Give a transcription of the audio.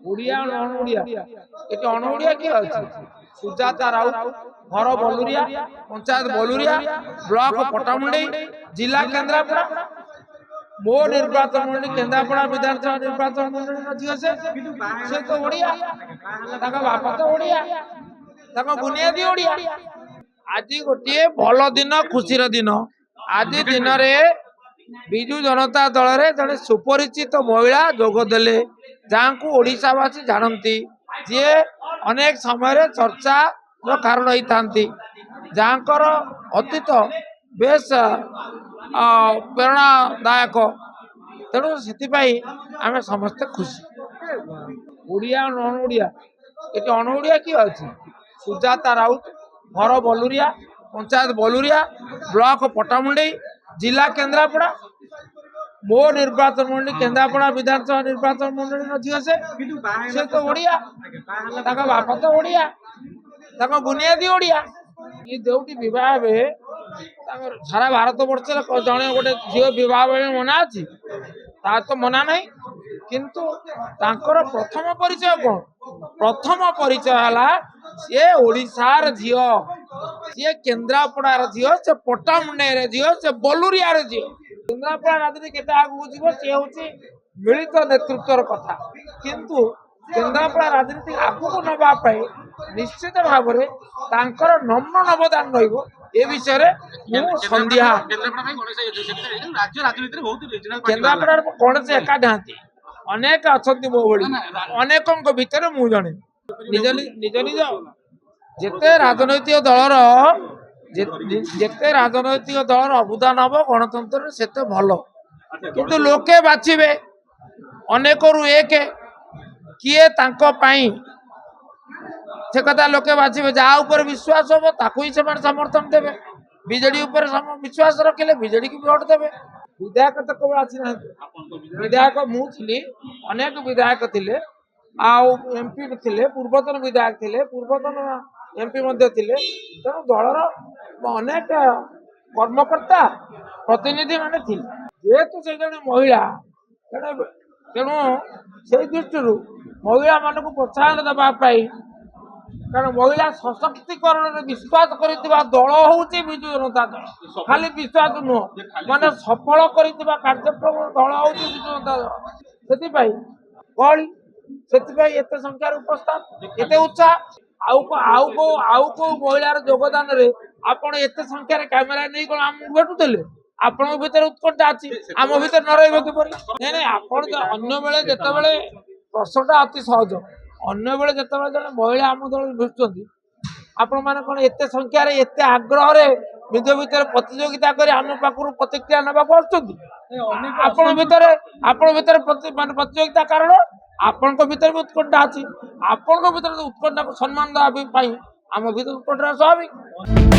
Odia none Odia eighty अन ओडिया किए अछि सुजाता राउत घर बलुरिया पंचायत बलुरिया ब्लॉक पटामुंडी जिला केन्द्रापड़ा मो निर्वाचन मंडली केन्द्रापड़ा विधानसभा निर्वाचन मंडली झील से तो ओडिया बापा तो ओडिया बुनियादी ओडिया आज गोटे भल दिन खुशी दिन आज दिन में विजु जनता दल रे जड़े सुपरिचित महिला जोगदेले जहाँ को ओडिशावासी जानती जी अनेक समय चर्चा कारण होता जहाँकर अतीत बेस प्रेरणादायक तेणु से आम समस्ते खुशी ओडिया नन ओडिया ये अन ओडिया किए अच्छी सुजाता राउत घर बलुरिया पंचायत बलुरिया ब्लॉक पटामुंडी जिला केन्द्रापड़ा मो निर्वाचन मंडली केन्द्रापड़ा विधानसभा निर्वाचन मंडली झील से तो ओडिया बापा तो ओडिया बुनियादी ओडिया ये जोटी बह सारा भारत वर्ष जड़े गोटे झील बह मना अच्छी ता तो मना नहीं किंतु तांकर प्रथम परिचय कौन प्रथम परिचय है सी ओडिशार झील सी केन्द्रापड़ार झील से पटामुंडे झील से बलुरिया झील केन्द्रापड़ा राजनीति केते आगु जीव सी हूँ मिलित नेतृत्वर कथा किंतु केन्द्रापड़ा राजनीति आगू नापी निश्चित भाव में तांकर नम्र अवदान रहिबो ए विषय संध्या केन्द्रापड़ा कौन से एका ढांती अनेक अच्छा मो भली अनेकों भितर मु जड़े निज निज निज जिते राजनैतिक दलर जिते राजनैतिक दलर अवदान हम गणतंत्र सेते भल किंतु लोके बाछिबे अनेक एक किए तांको पाई से कथा लोके बाछिबे जहाँ ऊपर विश्वास हम ताकू ही समर्थन देवे बीजेडी ऊपर विश्वास रखिले बीजेडी की भोट देवे विधायक तो केवल आसी ना विधायक मुझे अनेक विधायक थिले एमपी थिले पूर्वतन विधायक थिले पूर्वतन एमपी मध्य थिले तेणु दलर अनेक कर्मकर्ता प्रतिनिधि माने थिले जेहेतु से जने महिला तेणु से दृष्टि महिला मानक प्रोत्साहन देवा कारण महिला सशक्तिकरण विश्वास करथिबा दल होउची बिजु जनता दल खाली विश्वास नुह माने सफल करथिबा कार्यक्रम दल होउची बिजु जनता दल गहली से एते संख्यार उपस्থান एते उत्साह आउ को महिलार योगदान रे आपण एते संख्यार कैमेरा नहीं कोन हम भेटुतले आपण भीतर उत्कंठा अछि आम भीतर न रहइबो किपरि नहीं आपण अन्य बेले जते बेले प्रश्नटा अति सहज अन्य बेले जते बेले जने महिला आम दल भेटुछंती आपण माने कोन एते संख्यार एते आग्रह रे निज भीतर प्रतियोगिता करी आम पाखरु प्रतिक्रिया नबा आछंती आपण भीतर प्रतियोगिता कारण आपण भीतर भी उत्कंठा अच्छी आपण भीतर उत्कंठा को सम्मान देवा आम भीतर उत्कंठा स्वाभाविक।